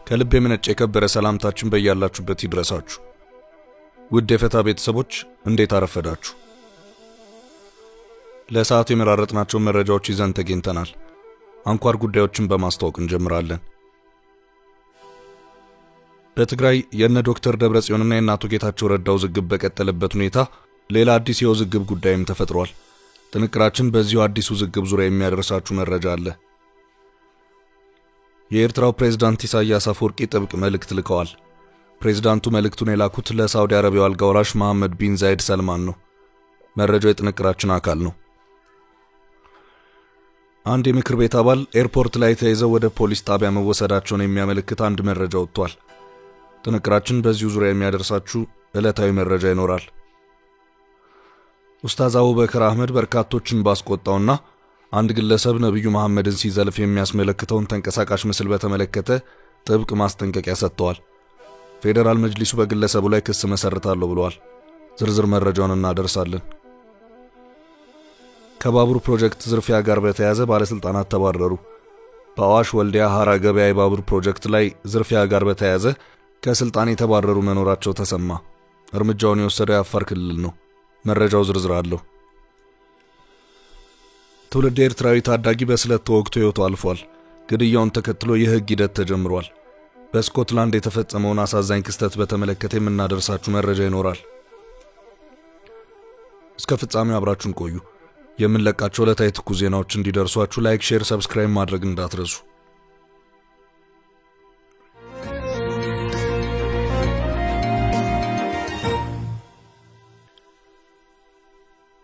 ከልብ የመነጨ የከበረ ሰላምታችን በያላችሁበት ይድረሳችሁ። ውድ የፈታ ቤተሰቦች እንዴት አረፈዳችሁ? ለሰዓቱ የመራረጥናቸው መረጃዎች ይዘን ተገኝተናል። አንኳር ጉዳዮችን በማስተዋወቅ እንጀምራለን። በትግራይ የነ ዶክተር ደብረጽዮንና የአቶ ጌታቸው ረዳ ውዝግብ በቀጠለበት ሁኔታ ሌላ አዲስ የውዝግብ ጉዳይም ተፈጥሯል። ጥንቅራችን በዚሁ አዲስ ውዝግብ ዙሪያ የሚያደርሳችሁ መረጃ አለ። የኤርትራው ፕሬዝዳንት ኢሳያስ አፈወርቂ ጥብቅ መልእክት ልከዋል። ፕሬዝዳንቱ መልእክቱን የላኩት ለሳውዲ አረቢያው አልጋ ወራሽ መሐመድ ቢን ዛይድ ሰልማን ነው። መረጃው የጥንቅራችን አካል ነው። አንድ የምክር ቤት አባል ኤርፖርት ላይ ተይዘው ወደ ፖሊስ ጣቢያ መወሰዳቸውን የሚያመለክት አንድ መረጃ ወጥቷል። ጥንቅራችን በዚሁ ዙሪያ የሚያደርሳችሁ ዕለታዊ መረጃ ይኖራል። ኡስታዝ አቡበከር አህመድ በርካቶችን ባስቆጣውና አንድ ግለሰብ ነብዩ መሐመድን ሲዘልፍ የሚያስመለክተውን ተንቀሳቃሽ ምስል በተመለከተ ጥብቅ ማስጠንቀቂያ ሰጥተዋል። ፌደራል መጅሊሱ በግለሰቡ ላይ ክስ መሰርታለሁ ብለዋል። ዝርዝር መረጃውን እናደርሳለን። ከባቡር ፕሮጀክት ዝርፊያ ጋር በተያያዘ ባለስልጣናት ተባረሩ። በአዋሽ ወልዲያ ሐራ ገበያ የባቡር ፕሮጀክት ላይ ዝርፊያ ጋር በተያያዘ ከስልጣን የተባረሩ መኖራቸው ተሰማ። እርምጃውን የወሰደው የአፋር ክልል ነው። መረጃው ዝርዝር አለው። ትውልድ ኤርትራዊ ታዳጊ በስለት ተወግቶ ሕይወቱ አልፏል። ግድያውን ተከትሎ የህግ ሂደት ተጀምሯል። በስኮትላንድ የተፈጸመውን አሳዛኝ ክስተት በተመለከተ የምናደርሳችሁ መረጃ ይኖራል። እስከ ፍጻሜው አብራችሁን ቆዩ። የምንለቃቸው ዕለታዊ ትኩስ ዜናዎች እንዲደርሷችሁ ላይክ፣ ሼር፣ ሰብስክራይብ ማድረግ እንዳትረሱ።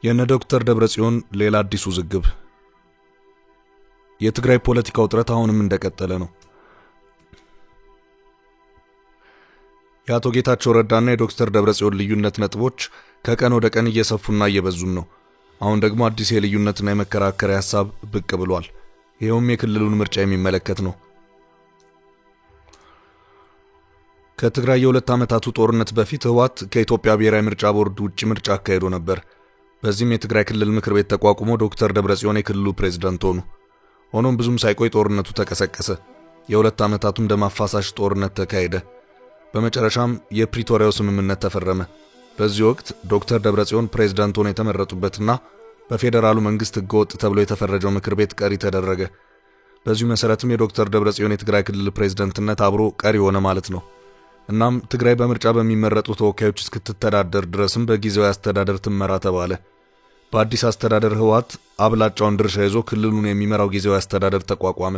የነ ዶክተር ደብረጽዮን ሌላ አዲስ ውዝግብ። የትግራይ ፖለቲካ ውጥረት አሁንም እንደቀጠለ ነው። የአቶ ጌታቸው ረዳና የዶክተር ደብረጽዮን ልዩነት ነጥቦች ከቀን ወደ ቀን እየሰፉና እየበዙም ነው። አሁን ደግሞ አዲስ የልዩነትና የመከራከሪያ ሐሳብ ብቅ ብሏል። ይሄውም የክልሉን ምርጫ የሚመለከት ነው። ከትግራይ የሁለት ዓመታቱ ጦርነት በፊት ህወሓት ከኢትዮጵያ ብሔራዊ ምርጫ ቦርድ ውጪ ምርጫ አካሄዶ ነበር። በዚህም የትግራይ ክልል ምክር ቤት ተቋቁሞ ዶክተር ደብረጽዮን የክልሉ ፕሬዝዳንት ሆኑ። ሆኖም ብዙም ሳይቆይ ጦርነቱ ተቀሰቀሰ። የሁለት ዓመታቱም ደም አፋሳሽ ጦርነት ተካሄደ። በመጨረሻም የፕሪቶሪያው ስምምነት ተፈረመ። በዚህ ወቅት ዶክተር ደብረጽዮን ፕሬዝዳንት ሆነው የተመረጡበትና በፌደራሉ መንግስት ህገወጥ ተብሎ የተፈረጀው ምክር ቤት ቀሪ ተደረገ። በዚሁ መሰረትም የዶክተር ደብረጽዮን የትግራይ ክልል ፕሬዝዳንትነት አብሮ ቀሪ ሆነ ማለት ነው። እናም ትግራይ በምርጫ በሚመረጡ ተወካዮች እስክትተዳደር ድረስም በጊዜያዊ አስተዳደር ትመራ ተባለ። በአዲስ አስተዳደር ህወሓት አብላጫውን ድርሻ ይዞ ክልሉን የሚመራው ጊዜያዊ አስተዳደር ተቋቋመ።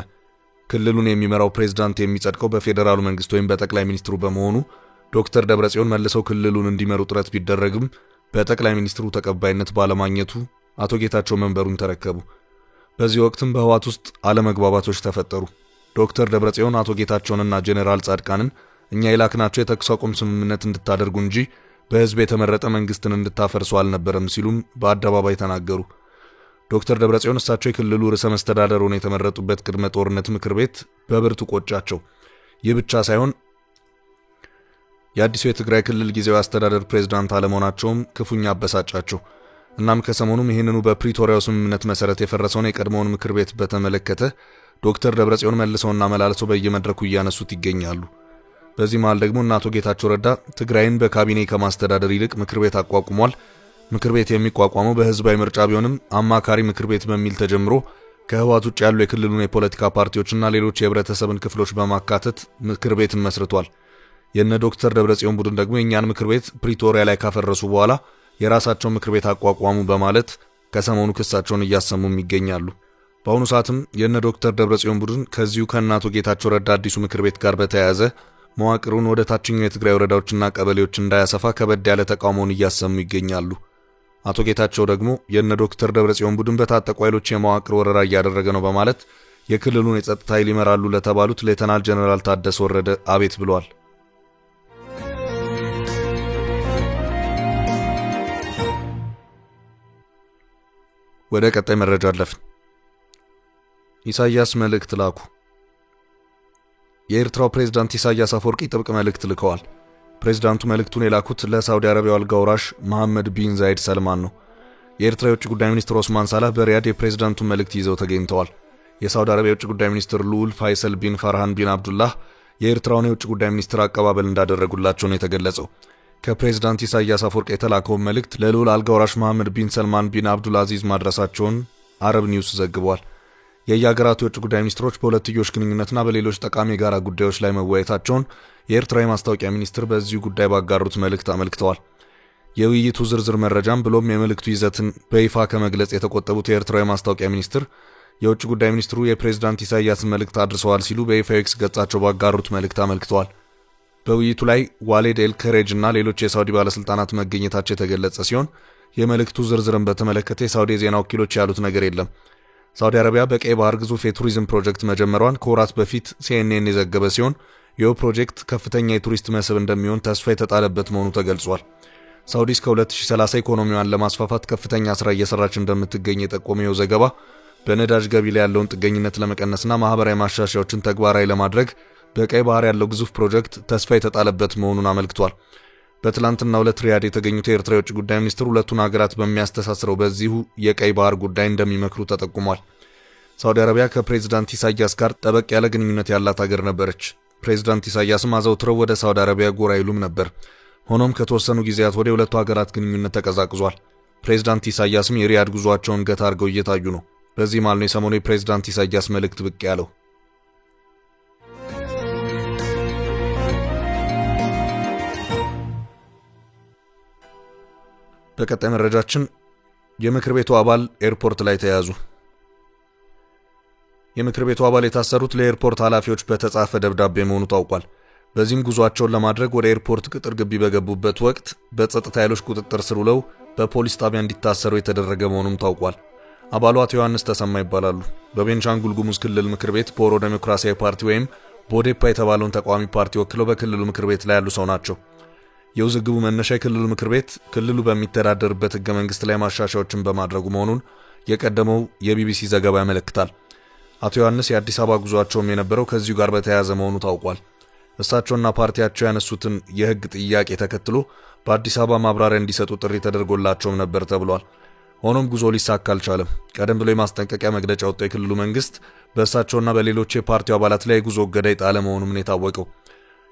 ክልሉን የሚመራው ፕሬዝዳንት የሚጸድቀው በፌደራሉ መንግስት ወይም በጠቅላይ ሚኒስትሩ በመሆኑ ዶክተር ደብረጽዮን መልሰው ክልሉን እንዲመሩ ጥረት ቢደረግም በጠቅላይ ሚኒስትሩ ተቀባይነት ባለማግኘቱ አቶ ጌታቸው መንበሩን ተረከቡ። በዚህ ወቅትም በህወሓት ውስጥ አለመግባባቶች ተፈጠሩ። ዶክተር ደብረጽዮን አቶ ጌታቸውንና ጄኔራል ጻድቃንን እኛ የላክናቸው የተኩስ አቁም ስምምነት እንድታደርጉ እንጂ በህዝብ የተመረጠ መንግስትን እንድታፈርሱ አልነበረም ሲሉም በአደባባይ ተናገሩ። ዶክተር ደብረጽዮን እሳቸው የክልሉ ርዕሰ መስተዳድር ሆነው የተመረጡበት ቅድመ ጦርነት ምክር ቤት በብርቱ ቆጫቸው። ይህ ብቻ ሳይሆን የአዲሱ የትግራይ ክልል ጊዜያዊ አስተዳደር ፕሬዝዳንት አለመሆናቸውም ክፉኛ አበሳጫቸው። እናም ከሰሞኑም ይህንኑ በፕሪቶሪያው ስምምነት መሰረት የፈረሰውን የቀድሞውን ምክር ቤት በተመለከተ ዶክተር ደብረጽዮን መልሰውና መላልሰው በየመድረኩ እያነሱት ይገኛሉ። በዚህ መሃል ደግሞ አቶ ጌታቸው ረዳ ትግራይን በካቢኔ ከማስተዳደር ይልቅ ምክር ቤት አቋቁሟል። ምክር ቤት የሚቋቋመው በህዝባዊ ምርጫ ቢሆንም አማካሪ ምክር ቤት በሚል ተጀምሮ ከህወሓት ውጭ ያሉ የክልሉን የፖለቲካ ፓርቲዎችና ሌሎች የህብረተሰብን ክፍሎች በማካተት ምክር ቤትን መስርቷል። የነ ዶክተር ደብረጽዮን ቡድን ደግሞ የኛን ምክር ቤት ፕሪቶሪያ ላይ ካፈረሱ በኋላ የራሳቸው ምክር ቤት አቋቋሙ በማለት ከሰሞኑ ክሳቸውን እያሰሙም ይገኛሉ። በአሁኑ ሰዓትም የነ ዶክተር ደብረጽዮን ቡድን ከዚሁ ከአቶ ጌታቸው ረዳ አዲሱ ምክር ቤት ጋር በተያያዘ መዋቅሩን ወደ ታችኛው የትግራይ ወረዳዎችና ቀበሌዎች እንዳያሰፋ ከበድ ያለ ተቃውሞን እያሰሙ ይገኛሉ። አቶ ጌታቸው ደግሞ የነ ዶክተር ደብረጽዮን ቡድን በታጠቁ ኃይሎች የመዋቅር ወረራ እያደረገ ነው በማለት የክልሉን የጸጥታ ኃይል ይመራሉ ለተባሉት ሌተናል ጀነራል ታደሰ ወረደ አቤት ብለዋል። ወደ ቀጣይ መረጃ አለፍን። ኢሳያስ መልእክት ላኩ። የኤርትራው ፕሬዝዳንት ኢሳያስ አፈወርቂ ጥብቅ መልእክት ልከዋል። ፕሬዝዳንቱ መልእክቱን የላኩት ለሳውዲ አረቢያው አልጋ ወራሽ መሐመድ ቢን ዛይድ ሰልማን ነው። የኤርትራ የውጭ ጉዳይ ሚኒስትር ኦስማን ሳላህ በሪያድ የፕሬዝዳንቱን መልእክት ይዘው ተገኝተዋል። የሳውዲ አረቢያ የውጭ ጉዳይ ሚኒስትር ልዑል ፋይሰል ቢን ፈርሃን ቢን አብዱላህ የኤርትራውን የውጭ ጉዳይ ሚኒስትር አቀባበል እንዳደረጉላቸው ነው የተገለጸው። ከፕሬዝዳንት ኢሳያስ አፈወርቂ የተላከውን መልእክት ለልዑል አልጋ ወራሽ መሐመድ ቢን ሰልማን ቢን አብዱል አዚዝ ማድረሳቸውን አረብ ኒውስ ዘግቧል። የየሀገራቱ የውጭ ጉዳይ ሚኒስትሮች በሁለትዮሽ ግንኙነትና በሌሎች ጠቃሚ የጋራ ጉዳዮች ላይ መወያየታቸውን የኤርትራ የማስታወቂያ ሚኒስትር በዚሁ ጉዳይ ባጋሩት መልእክት አመልክተዋል። የውይይቱ ዝርዝር መረጃም ብሎም የመልእክቱ ይዘትን በይፋ ከመግለጽ የተቆጠቡት የኤርትራ የማስታወቂያ ሚኒስትር የውጭ ጉዳይ ሚኒስትሩ የፕሬዝዳንት ኢሳያስን መልእክት አድርሰዋል ሲሉ በይፋ ኤክስ ገጻቸው ባጋሩት መልእክት አመልክተዋል። በውይይቱ ላይ ዋሌድ ኤል ከሬጅ እና ሌሎች የሳውዲ ባለስልጣናት መገኘታቸው የተገለጸ ሲሆን የመልእክቱ ዝርዝርን በተመለከተ የሳውዲ የዜና ወኪሎች ያሉት ነገር የለም። ሳውዲ አረቢያ በቀይ ባህር ግዙፍ የቱሪዝም ፕሮጀክት መጀመሯን ከወራት በፊት ሲኤንኤን የዘገበ ሲሆን ይህ ፕሮጀክት ከፍተኛ የቱሪስት መስህብ እንደሚሆን ተስፋ የተጣለበት መሆኑ ተገልጿል። ሳውዲ እስከ 2030 ኢኮኖሚዋን ለማስፋፋት ከፍተኛ ስራ እየሰራች እንደምትገኝ የጠቆመው ዘገባ በነዳጅ ገቢ ላይ ያለውን ጥገኝነት ለመቀነስና ማህበራዊ ማሻሻያዎችን ተግባራዊ ለማድረግ በቀይ ባህር ያለው ግዙፍ ፕሮጀክት ተስፋ የተጣለበት መሆኑን አመልክቷል። በትላንትናው ዕለት ሪያድ የተገኙት የኤርትራ የውጭ ጉዳይ ሚኒስትር ሁለቱን ሀገራት በሚያስተሳስረው በዚሁ የቀይ ባህር ጉዳይ እንደሚመክሩ ተጠቁሟል። ሳውዲ አረቢያ ከፕሬዝዳንት ኢሳያስ ጋር ጠበቅ ያለ ግንኙነት ያላት ሀገር ነበረች። ፕሬዝዳንት ኢሳያስም አዘውትረው ወደ ሳውዲ አረቢያ ጎራ ይሉም ነበር። ሆኖም ከተወሰኑ ጊዜያት ወዲህ የሁለቱ ሀገራት ግንኙነት ተቀዛቅዟል። ፕሬዝዳንት ኢሳያስም የሪያድ ጉዟቸውን ገታ አድርገው እየታዩ ነው። በዚህ ማለት ነው የሰሞኑ የፕሬዝዳንት ኢሳያስ መልእክት ብቅ ያለው። በቀጣይ መረጃችን የምክር ቤቱ አባል ኤርፖርት ላይ ተያዙ። የምክር ቤቱ አባል የታሰሩት ለኤርፖርት ኃላፊዎች በተጻፈ ደብዳቤ መሆኑ ታውቋል። በዚህም ጉዟቸውን ለማድረግ ወደ ኤርፖርት ቅጥር ግቢ በገቡበት ወቅት በጸጥታ ኃይሎች ቁጥጥር ስር ውለው በፖሊስ ጣቢያ እንዲታሰሩ የተደረገ መሆኑም ታውቋል። አባሉ አቶ ዮሐንስ ተሰማ ይባላሉ። በቤንሻንጉል ጉሙዝ ክልል ምክር ቤት በኦሮ ዴሞክራሲያዊ ፓርቲ ወይም ቦዴፓ የተባለውን ተቃዋሚ ፓርቲ ወክለው በክልሉ ምክር ቤት ላይ ያሉ ሰው ናቸው። የውዝግቡ መነሻ የክልሉ ምክር ቤት ክልሉ በሚተዳደርበት ህገ መንግስት ላይ ማሻሻያዎችን በማድረጉ መሆኑን የቀደመው የቢቢሲ ዘገባ ያመለክታል። አቶ ዮሐንስ የአዲስ አበባ ጉዟቸውም የነበረው ከዚሁ ጋር በተያያዘ መሆኑ ታውቋል። እሳቸውና ፓርቲያቸው ያነሱትን የህግ ጥያቄ ተከትሎ በአዲስ አበባ ማብራሪያ እንዲሰጡ ጥሪ ተደርጎላቸውም ነበር ተብሏል። ሆኖም ጉዞ ሊሳካ አልቻለም። ቀደም ብሎ የማስጠንቀቂያ መግለጫ ወጥቶ የክልሉ መንግስት በእሳቸውና በሌሎች የፓርቲው አባላት ላይ ጉዞ እገዳ የጣለ መሆኑን ነው የታወቀው።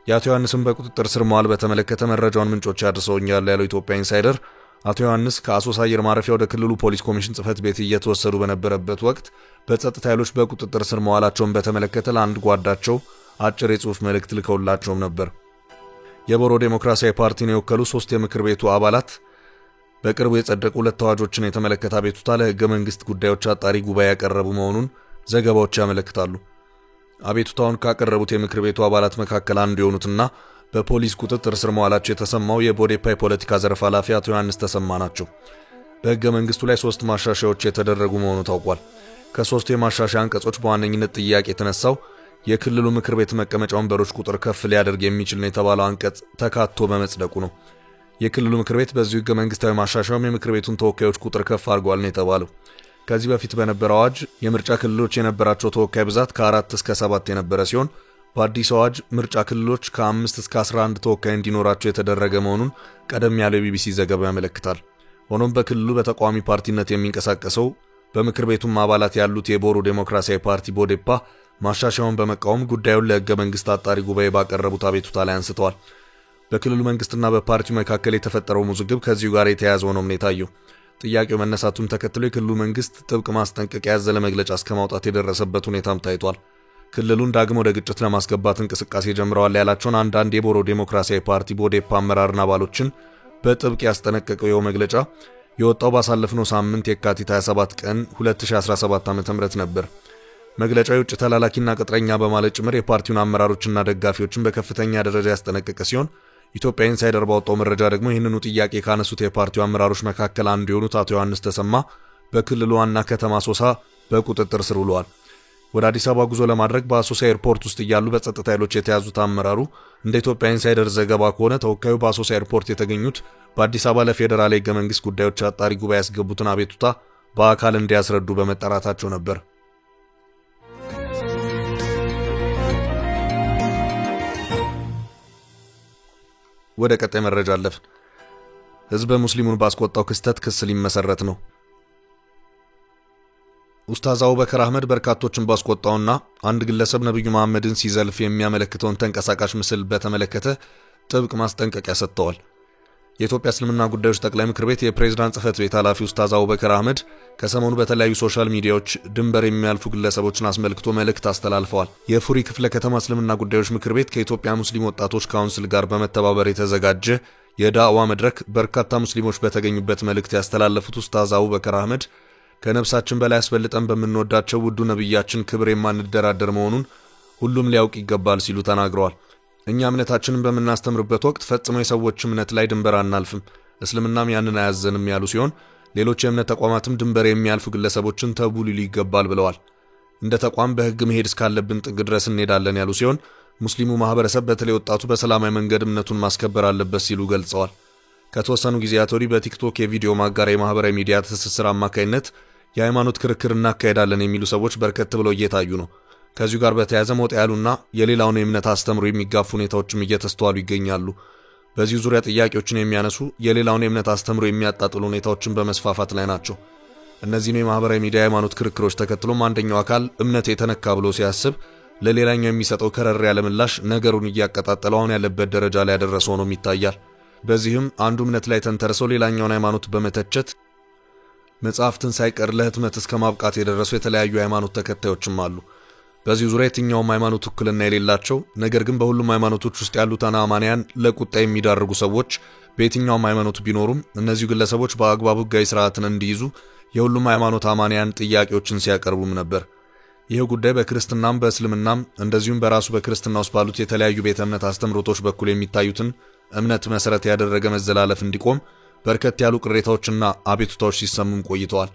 የአቶ ዮሐንስን በቁጥጥር ስር መዋል በተመለከተ መረጃውን ምንጮች ያድርሰውኛል ያለው ኢትዮጵያ ኢንሳይደር አቶ ዮሐንስ ከአሶሳ አየር ማረፊያ ወደ ክልሉ ፖሊስ ኮሚሽን ጽህፈት ቤት እየተወሰዱ በነበረበት ወቅት በጸጥታ ኃይሎች በቁጥጥር ስር መዋላቸውን በተመለከተ ለአንድ ጓዳቸው አጭር የጽሑፍ መልእክት ልከውላቸውም ነበር። የኦሮ ዴሞክራሲያዊ ፓርቲን የወከሉ 3 የምክር ቤቱ አባላት በቅርቡ የጸደቁ 2 አዋጆችን የተመለከተ አቤቱታ ለህገ መንግስት ጉዳዮች አጣሪ ጉባኤ ያቀረቡ መሆኑን ዘገባዎች ያመለክታሉ። አቤቱታውን ካቀረቡት የምክር ቤቱ አባላት መካከል አንዱ የሆኑትና በፖሊስ ቁጥጥር ስር መዋላቸው የተሰማው የቦዴፓ የፖለቲካ ዘርፍ ኃላፊ አቶ ዮሐንስ ተሰማ ናቸው። በህገ መንግስቱ ላይ 3 ማሻሻያዎች የተደረጉ መሆኑ ታውቋል። ከ3 የማሻሻያ አንቀጾች በዋነኝነት ጥያቄ የተነሳው የክልሉ ምክር ቤት መቀመጫ ወንበሮች ቁጥር ከፍ ሊያደርግ የሚችል ነው የተባለው አንቀጽ ተካቶ በመጽደቁ ነው። የክልሉ ምክር ቤት በዚሁ ህገ መንግስታዊ ማሻሻያም የምክር ቤቱን ተወካዮች ቁጥር ከፍ አድርጓል ነው የተባለው። ከዚህ በፊት በነበረው አዋጅ የምርጫ ክልሎች የነበራቸው ተወካይ ብዛት ከ4 እስከ 7 የነበረ ሲሆን በአዲስ አዋጅ ምርጫ ክልሎች ከ5 እስከ 11 ተወካይ እንዲኖራቸው የተደረገ መሆኑን ቀደም ያለው የቢቢሲ ዘገባ ያመለክታል። ሆኖም በክልሉ በተቃዋሚ ፓርቲነት የሚንቀሳቀሰው በምክር ቤቱም አባላት ያሉት የኦሮ ዴሞክራሲያዊ ፓርቲ ቦዴፓ ማሻሻያውን በመቃወም ጉዳዩን ለህገ መንግስት አጣሪ ጉባኤ ባቀረቡት አቤቱታ ላይ አንስተዋል። በክልሉ መንግስትና በፓርቲው መካከል የተፈጠረው ውዝግብ ከዚሁ ጋር የተያያዘው ነው የታየው። ጥያቄው መነሳቱን ተከትሎ የክልሉ መንግስት ጥብቅ ማስጠንቀቂያ ያዘለ መግለጫ እስከማውጣት የደረሰበት ሁኔታም ታይቷል። ክልሉን ዳግሞ ወደ ግጭት ለማስገባት እንቅስቃሴ ጀምረዋል ያላቸውን አንዳንድ የኦሮ ዴሞክራሲያዊ ፓርቲ ቦዴፓ አመራርና አባሎችን በጥብቅ ያስጠነቀቀው ይኸው መግለጫ የወጣው ባሳለፍነው ሳምንት የካቲት 27 ቀን 2017 ዓ.ም ነበር። መግለጫው የውጭ ተላላኪና ቅጥረኛ በማለት ጭምር የፓርቲውን አመራሮችና ደጋፊዎችን በከፍተኛ ደረጃ ያስጠነቀቀ ሲሆን ኢትዮጵያ ኢንሳይደር ባወጣው መረጃ ደግሞ ይህንኑ ጥያቄ ካነሱት የፓርቲው አመራሮች መካከል አንዱ የሆኑት አቶ ዮሐንስ ተሰማ በክልሉ ዋና ከተማ አሶሳ በቁጥጥር ስር ውለዋል። ወደ አዲስ አበባ ጉዞ ለማድረግ በአሶሳ ኤርፖርት ውስጥ እያሉ በጸጥታ ኃይሎች የተያዙት አመራሩ እንደ ኢትዮጵያ ኢንሳይደር ዘገባ ከሆነ ተወካዩ በአሶሳ ኤርፖርት የተገኙት በአዲስ አበባ ለፌዴራል ህገ መንግስት ጉዳዮች አጣሪ ጉባኤ ያስገቡትን አቤቱታ በአካል እንዲያስረዱ በመጠራታቸው ነበር። ወደ ቀጣይ መረጃ አለፍን። ህዝበ ሙስሊሙን ባስቆጣው ክስተት ክስ ሊመሰረት ነው። ኡስታዝ አቡበከር አህመድ በርካቶችን ባስቆጣውና አንድ ግለሰብ ነብዩ መሐመድን ሲዘልፍ የሚያመለክተውን ተንቀሳቃሽ ምስል በተመለከተ ጥብቅ ማስጠንቀቂያ ሰጥተዋል። የኢትዮጵያ እስልምና ጉዳዮች ጠቅላይ ምክር ቤት የፕሬዝዳንት ጽህፈት ቤት ኃላፊ ኡስታዝ አቡበከር አህመድ ከሰሞኑ በተለያዩ ሶሻል ሚዲያዎች ድንበር የሚያልፉ ግለሰቦችን አስመልክቶ መልእክት አስተላልፈዋል። የፉሪ ክፍለ ከተማ እስልምና ጉዳዮች ምክር ቤት ከኢትዮጵያ ሙስሊም ወጣቶች ካውንስል ጋር በመተባበር የተዘጋጀ የዳዕዋ መድረክ በርካታ ሙስሊሞች በተገኙበት መልእክት ያስተላለፉት ኡስታዝ አቡበከር አህመድ ከነፍሳችን በላይ አስበልጠን በመንወዳቸው ውዱ ነብያችን ክብር የማንደራደር መሆኑን ሁሉም ሊያውቅ ይገባል ሲሉ ተናግረዋል። እኛ እምነታችንን በመናስተምርበት ወቅት ፈጽሞ የሰዎች እምነት ላይ ድንበር አናልፍም፣ እስልምናም ያንን አያዘንም ያሉ ሲሆን ሌሎች የእምነት ተቋማትም ድንበር የሚያልፉ ግለሰቦችን ተቡ ሊሉ ይገባል ብለዋል። እንደ ተቋም በህግ መሄድ እስካለብን ጥግ ድረስ እንሄዳለን ያሉ ሲሆን ሙስሊሙ ማህበረሰብ በተለይ ወጣቱ በሰላማዊ መንገድ እምነቱን ማስከበር አለበት ሲሉ ገልጸዋል። ከተወሰኑ ጊዜያት ወዲህ በቲክቶክ የቪዲዮ ማጋሪያ ማህበራዊ ሚዲያ ትስስር አማካይነት የሃይማኖት ክርክር እናካሄዳለን የሚሉ ሰዎች በርከት ብለው እየታዩ ነው። ከዚሁ ጋር በተያያዘ ሞት ያሉና የሌላውን የእምነት አስተምሮ የሚጋፉ ሁኔታዎችም እየተስተዋሉ ይገኛሉ። በዚህ ዙሪያ ጥያቄዎችን የሚያነሱ የሌላውን የእምነት አስተምሮ የሚያጣጥሉ ሁኔታዎችን በመስፋፋት ላይ ናቸው። እነዚህን የማህበራዊ ሚዲያ የሃይማኖት ክርክሮች ተከትሎም አንደኛው አካል እምነት የተነካ ብሎ ሲያስብ ለሌላኛው የሚሰጠው ከረር ያለ ምላሽ ነገሩን እያቀጣጠለው አሁን ያለበት ደረጃ ላይ ያደረሰው ነው ይታያል። በዚህም አንዱ እምነት ላይ ተንተርሰው ሌላኛውን ሃይማኖት በመተቸት መጽሐፍትን ሳይቀር ለህትመት እስከ ማብቃት የደረሱ የተለያዩ ሃይማኖት ተከታዮችም አሉ። በዚህ ዙሪያ የትኛውም ሃይማኖት ውክልና የሌላቸው ነገር ግን በሁሉም ሃይማኖቶች ውስጥ ያሉ ተናማንያን ለቁጣ የሚዳርጉ ሰዎች በየትኛውም ሃይማኖት ቢኖሩም እነዚህ ግለሰቦች በአግባቡ ህጋዊ ስርዓትን እንዲይዙ የሁሉም ሃይማኖት አማንያን ጥያቄዎችን ሲያቀርቡም ነበር። ይህ ጉዳይ በክርስትናም በእስልምናም እንደዚሁም በራሱ በክርስትና ውስጥ ባሉት የተለያዩ ቤተ እምነት አስተምሮቶች በኩል የሚታዩትን እምነት መሰረት ያደረገ መዘላለፍ እንዲቆም በርከት ያሉ ቅሬታዎችና አቤቱታዎች ሲሰሙም ቆይተዋል።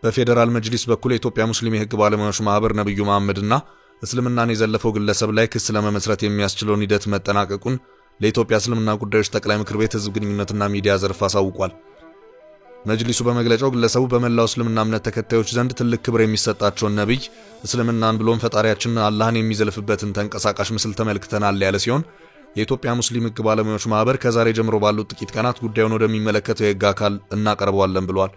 በፌደራል መጅሊስ በኩል የኢትዮጵያ ሙስሊም የህግ ባለሙያዎች ማህበር ነብዩ መሐመድና እስልምናን የዘለፈው ግለሰብ ላይ ክስ ለመመስረት የሚያስችለውን ሂደት መጠናቀቁን ለኢትዮጵያ እስልምና ጉዳዮች ጠቅላይ ምክር ቤት ህዝብ ግንኙነትና ሚዲያ ዘርፍ አሳውቋል። መጅሊሱ በመግለጫው ግለሰቡ በመላው እስልምና እምነት ተከታዮች ዘንድ ትልቅ ክብር የሚሰጣቸውን ነብይ እስልምናን ብሎም ፈጣሪያችንን አላህን የሚዘልፍበትን ተንቀሳቃሽ ምስል ተመልክተናል ያለ ሲሆን የኢትዮጵያ ሙስሊም ህግ ባለሙያዎች ማህበር ከዛሬ ጀምሮ ባሉት ጥቂት ቀናት ጉዳዩን ወደሚመለከተው የህግ አካል እናቀርበዋለን ብሏል።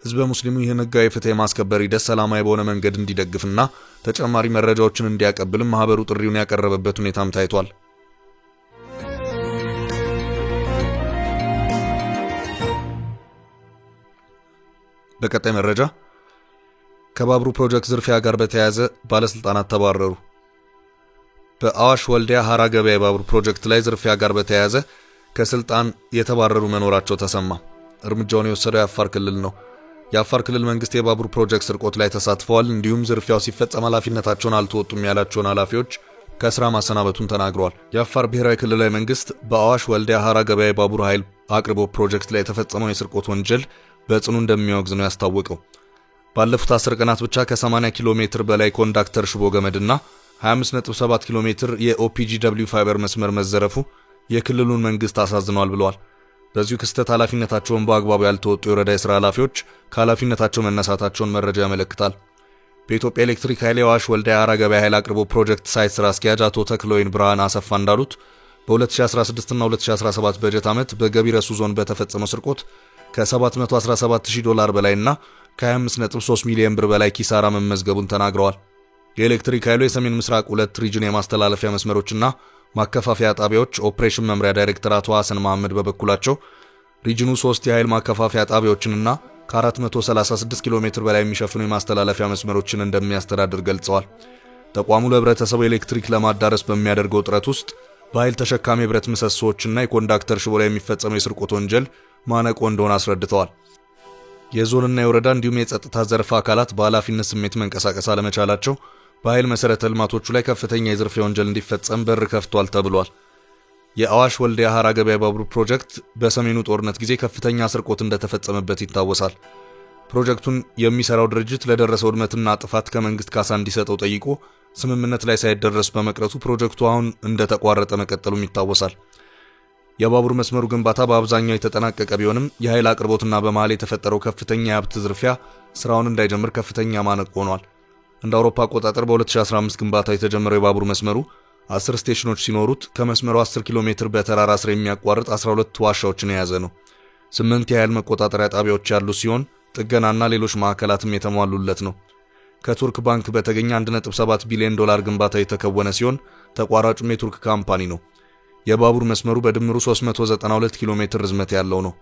ህዝበ ሙስሊሙ ይህን ህጋዊ ፍትህ የማስከበር ሂደት ሰላማዊ በሆነ መንገድ እንዲደግፍና ተጨማሪ መረጃዎችን እንዲያቀብልም ማህበሩ ጥሪውን ያቀረበበት ሁኔታም ታይቷል። በቀጣይ መረጃ ከባቡሩ ፕሮጀክት ዝርፊያ ጋር በተያያዘ ባለስልጣናት ተባረሩ። በአዋሽ ወልዲያ ሐራ ገበያ የባቡር ፕሮጀክት ላይ ዝርፊያ ጋር በተያያዘ ከስልጣን የተባረሩ መኖራቸው ተሰማ። እርምጃውን የወሰደው የአፋር ክልል ነው። የአፋር ክልል መንግስት የባቡር ፕሮጀክት ስርቆት ላይ ተሳትፈዋል እንዲሁም ዝርፊያው ሲፈጸም ኃላፊነታቸውን አልተወጡም ያላቸውን ኃላፊዎች ከስራ ማሰናበቱን ተናግረዋል። የአፋር ብሔራዊ ክልላዊ መንግስት በአዋሽ ወልዲያ ሐራ ገበያ የባቡር ኃይል አቅርቦት ፕሮጀክት ላይ የተፈጸመው የስርቆት ወንጀል በጽኑ እንደሚያወግዝ ነው ያስታወቀው። ባለፉት 10 ቀናት ብቻ ከ80 ኪሎ ሜትር በላይ ኮንዳክተር ሽቦ ገመድና 25.7 ኪሎ ሜትር የኦፒጂደብሊው ፋይበር መስመር መዘረፉ የክልሉን መንግስት አሳዝኗል ብለዋል። በዚሁ ክስተት ኃላፊነታቸውን በአግባቡ ያልተወጡ የወረዳ የሥራ ኃላፊዎች ከኃላፊነታቸው መነሳታቸውን መረጃ ያመለክታል። በኢትዮጵያ ኤሌክትሪክ ኃይል የአዋሽ ወልዲያ ሐራ ገበያ ኃይል አቅርቦት ፕሮጀክት ሳይት ስራ አስኪያጅ አቶ ተክለወይን ብርሃን አሰፋ እንዳሉት በ2016 እና 2017 በጀት ዓመት በገቢ ረሱ ዞን በተፈጸመው ስርቆት ከ$717,000 በላይና ከ25.3 ሚሊዮን ብር በላይ ኪሳራ መመዝገቡን ተናግረዋል። የኤሌክትሪክ ኃይሉ የሰሜን ምስራቅ 2 ሪጅን የማስተላለፊያ መስመሮችና ማከፋፈያ ጣቢያዎች ኦፕሬሽን መምሪያ ዳይሬክተር አቶ ሐሰን መሐመድ በበኩላቸው ሪጅኑ 3 የኃይል ማከፋፈያ ጣቢያዎችንና ከ436 ኪሎ ሜትር በላይ የሚሸፍኑ የማስተላለፊያ መስመሮችን እንደሚያስተዳድር ገልጸዋል። ተቋሙ ለህብረተሰቡ ኤሌክትሪክ ለማዳረስ በሚያደርገው ጥረት ውስጥ በኃይል ተሸካሚ ብረት ምሰሶዎችና የኮንዳክተር ሽቦ ላይ የሚፈጸመው የስርቆት ወንጀል ማነቆ እንደሆነ አስረድተዋል። የዞንና የወረዳ እንዲሁም የጸጥታ ዘርፍ አካላት በኃላፊነት ስሜት መንቀሳቀስ አለመቻላቸው በኃይል መሰረተ ልማቶቹ ላይ ከፍተኛ የዝርፊያ ወንጀል እንዲፈጸም በር ከፍቷል ተብሏል። የአዋሽ ወልዲያ ሐራ ገበያ ባቡር ፕሮጀክት በሰሜኑ ጦርነት ጊዜ ከፍተኛ ስርቆት እንደተፈጸመበት ይታወሳል። ፕሮጀክቱን የሚሰራው ድርጅት ለደረሰው ውድመትና ጥፋት ከመንግስት ካሳ እንዲሰጠው ጠይቆ ስምምነት ላይ ሳይደረስ በመቅረቱ ፕሮጀክቱ አሁን እንደተቋረጠ መቀጠሉም ይታወሳል። የባቡር መስመሩ ግንባታ በአብዛኛው የተጠናቀቀ ቢሆንም የኃይል አቅርቦትና በመሃል የተፈጠረው ከፍተኛ የሀብት ዝርፊያ ስራውን እንዳይጀምር ከፍተኛ ማነቆ ሆኗል። እንደ አውሮፓ አቆጣጠር በ2015 ግንባታ የተጀመረው የባቡር መስመሩ 10 ስቴሽኖች ሲኖሩት ከመስመሩ 10 ኪሎ ሜትር በተራራ ስር የሚያቋርጥ 12 ዋሻዎችን የያዘ ነው። 8 የኃይል መቆጣጠሪያ ጣቢያዎች ያሉ ሲሆን ጥገናና ሌሎች ማዕከላትም የተሟሉለት ነው። ከቱርክ ባንክ በተገኘ 1.7 ቢሊዮን ዶላር ግንባታ የተከወነ ሲሆን ተቋራጩም የቱርክ ካምፓኒ ነው። የባቡር መስመሩ በድምሩ 392 ኪሎ ሜትር ርዝመት ያለው ነው።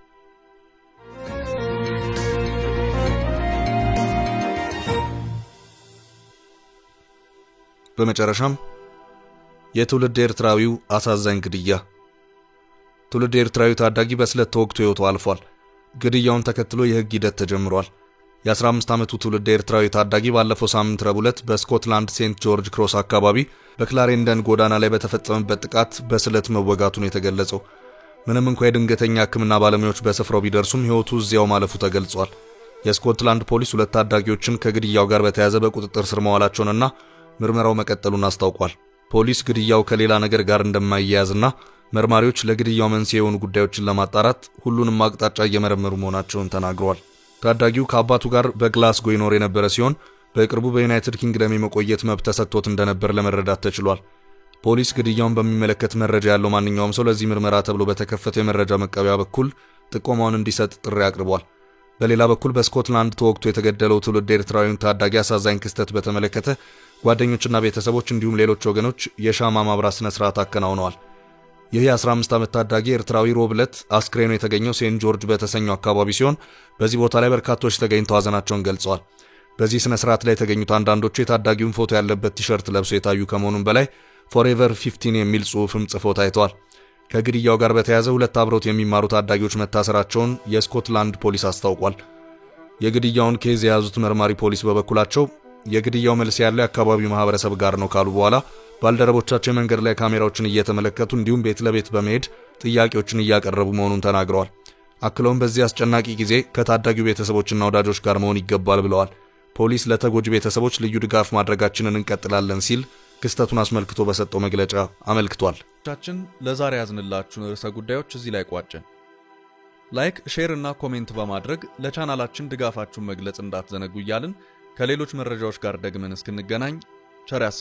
በመጨረሻም የትውልድ ኤርትራዊው አሳዛኝ ግድያ። ትውልድ ኤርትራዊው ታዳጊ በስለት ተወግቶ ሕይወቱ አልፏል። ግድያውን ተከትሎ የሕግ ሂደት ተጀምሯል። የ15 ዓመቱ ትውልድ ኤርትራዊ ታዳጊ ባለፈው ሳምንት ረቡዕ ዕለት በስኮትላንድ ሴንት ጆርጅ ክሮስ አካባቢ በክላሬንደን ጎዳና ላይ በተፈጸመበት ጥቃት በስለት መወጋቱን የተገለጸው። ምንም እንኳን የድንገተኛ ሕክምና ባለሙያዎች በስፍራው ቢደርሱም ሕይወቱ እዚያው ማለፉ ተገልጿል። የስኮትላንድ ፖሊስ 2 ታዳጊዎችን ከግድያው ጋር በተያያዘ በቁጥጥር ስር መዋላቸውንና ምርመራው መቀጠሉን አስታውቋል። ፖሊስ ግድያው ከሌላ ነገር ጋር እንደማይያያዝና መርማሪዎች ለግድያው መንስኤ የሆኑ ጉዳዮችን ለማጣራት ሁሉንም አቅጣጫ እየመረመሩ መሆናቸውን ተናግረዋል። ታዳጊው ከአባቱ ጋር በግላስጎ ይኖር የነበረ ሲሆን በቅርቡ በዩናይትድ ኪንግደም የመቆየት መብት ተሰጥቶት እንደነበር ለመረዳት ተችሏል። ፖሊስ ግድያውን በሚመለከት መረጃ ያለው ማንኛውም ሰው ለዚህ ምርመራ ተብሎ በተከፈተው የመረጃ መቀበያ በኩል ጥቆማውን እንዲሰጥ ጥሪ አቅርቧል። በሌላ በኩል በስኮትላንድ ተወግቶ የተገደለው ትውልድ ኤርትራዊውን ታዳጊ አሳዛኝ ክስተት በተመለከተ ጓደኞችና ቤተሰቦች እንዲሁም ሌሎች ወገኖች የሻማ ማብራት ስነ ስርዓት አከናውነዋል። ይህ የ15 ዓመት ታዳጊ ኤርትራዊ ረቡዕ ዕለት አስክሬኑ የተገኘው ሴንት ጆርጅ በተሰኘው አካባቢ ሲሆን በዚህ ቦታ ላይ በርካቶች ተገኝተው ሐዘናቸውን ገልጸዋል። በዚህ ስነ ስርዓት ላይ የተገኙት አንዳንዶቹ የታዳጊውን ፎቶ ያለበት ቲሸርት ለብሰው የታዩ ከመሆኑም በላይ ፎሬቨር 15 የሚል ጽሑፍም ጽፈው ታይተዋል። ከግድያው ጋር በተያያዘ 2 አብረውት የሚማሩ ታዳጊዎች መታሰራቸውን የስኮትላንድ ፖሊስ አስታውቋል። የግድያውን ኬዝ የያዙት መርማሪ ፖሊስ በበኩላቸው የግድያው መልስ ያለው የአካባቢው ማህበረሰብ ጋር ነው ካሉ በኋላ ባልደረቦቻቸው መንገድ ላይ ካሜራዎችን እየተመለከቱ እንዲሁም ቤት ለቤት በመሄድ ጥያቄዎችን እያቀረቡ መሆኑን ተናግረዋል። አክለውም በዚህ አስጨናቂ ጊዜ ከታዳጊው ቤተሰቦችና ወዳጆች ጋር መሆን ይገባል ብለዋል። ፖሊስ ለተጎጂ ቤተሰቦች ልዩ ድጋፍ ማድረጋችንን እንቀጥላለን ሲል ክስተቱን አስመልክቶ በሰጠው መግለጫ አመልክቷል። ለዛሬ ያዝንላችሁን ርዕሰ ጉዳዮች እዚህ ላይ ቋጨን። ላይክ፣ ሼር እና ኮሜንት በማድረግ ለቻናላችን ድጋፋችሁን መግለጽ እንዳትዘነጉ እያልን ከሌሎች መረጃዎች ጋር ደግመን እስክንገናኝ ቸር ያሰማን።